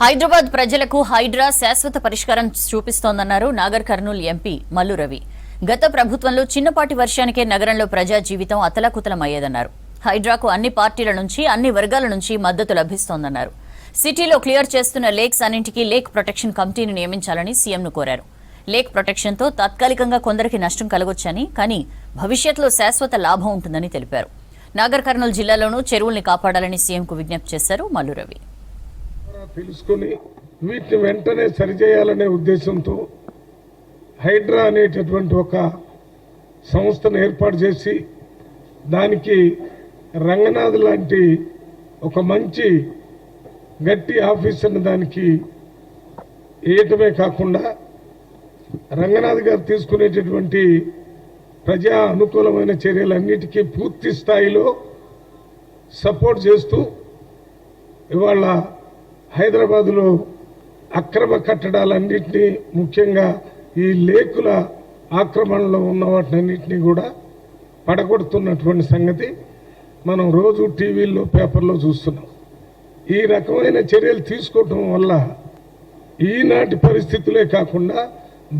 హైదరాబాద్ ప్రజలకు హైడ్రా శాశ్వత పరిష్కారం చూపిస్తోందన్నారు నాగర్ కర్నూల్ ఎంపీ మల్లు రవి. గత ప్రభుత్వంలో చిన్నపాటి వర్షానికే నగరంలో ప్రజా జీవితం అతలాకుతలమయ్యేదన్నారు. హైడ్రాకు అన్ని పార్టీల నుంచి అన్ని వర్గాల నుంచి మద్దతు లభిస్తోందన్నారు. సిటీలో క్లియర్ చేస్తున్న లేక్స్ అన్నింటికీ లేక్ ప్రొటెక్షన్ కమిటీని నియమించాలని సీఎంను కోరారు. లేక్ ప్రొటెక్షన్తో తాత్కాలికంగా కొందరికి నష్టం కలగొచ్చని, కానీ భవిష్యత్తులో శాశ్వత లాభం ఉంటుందని తెలిపారు. నాగర్ కర్నూల్ జిల్లాలోనూ చెరువుల్ని కాపాడాలని సీఎంకు విజ్ఞప్తి చేశారు మల్లు రవి. తెలుసుకుని వీటిని వెంటనే సరిచేయాలనే ఉద్దేశంతో హైడ్రా అనేటటువంటి ఒక సంస్థను ఏర్పాటు చేసి దానికి రంగనాథ్ లాంటి ఒక మంచి గట్టి ఆఫీసర్ని దానికి వేయటమే కాకుండా రంగనాథ్ గారు తీసుకునేటటువంటి ప్రజా అనుకూలమైన చర్యలన్నిటికీ పూర్తి స్థాయిలో సపోర్ట్ చేస్తూ ఇవాళ హైదరాబాదులో అక్రమ కట్టడాలన్నింటినీ, ముఖ్యంగా ఈ లేకుల ఆక్రమణలో ఉన్న వాటినన్నింటినీ కూడా పడగొడుతున్నటువంటి సంగతి మనం రోజు టీవీల్లో పేపర్లో చూస్తున్నాం. ఈ రకమైన చర్యలు తీసుకోవటం వల్ల ఈనాటి పరిస్థితులే కాకుండా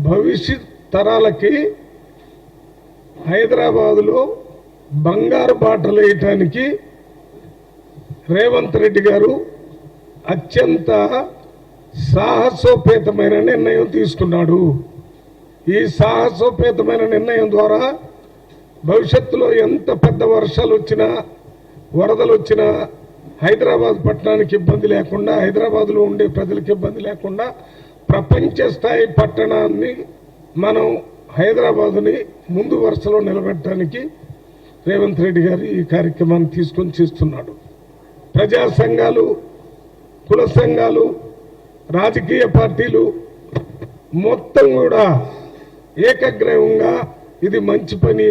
భవిష్యత్ తరాలకి హైదరాబాదులో బంగారు బాటలు వేయటానికి రేవంత్ రెడ్డి గారు అత్యంత సాహసోపేతమైన నిర్ణయం తీసుకున్నాడు. ఈ సాహసోపేతమైన నిర్ణయం ద్వారా భవిష్యత్తులో ఎంత పెద్ద వర్షాలు వచ్చినా, వరదలు వచ్చినా హైదరాబాద్ పట్టణానికి ఇబ్బంది లేకుండా, హైదరాబాద్లో ఉండే ప్రజలకు ఇబ్బంది లేకుండా ప్రపంచ స్థాయి పట్టణాన్ని మనం హైదరాబాదుని ముందు వరుసలో నిలబెట్టడానికి రేవంత్ రెడ్డి గారు ఈ కార్యక్రమాన్ని తీసుకొని చేస్తున్నాడు. ప్రజా సంఘాలు, కుల సంఘాలు, రాజకీయ పార్టీలు మొత్తం కూడా ఏకగ్రీవంగా ఇది మంచి పని,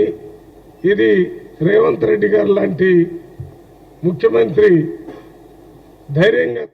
ఇది రేవంత్ రెడ్డి గారు లాంటి ముఖ్యమంత్రి ధైర్యంగా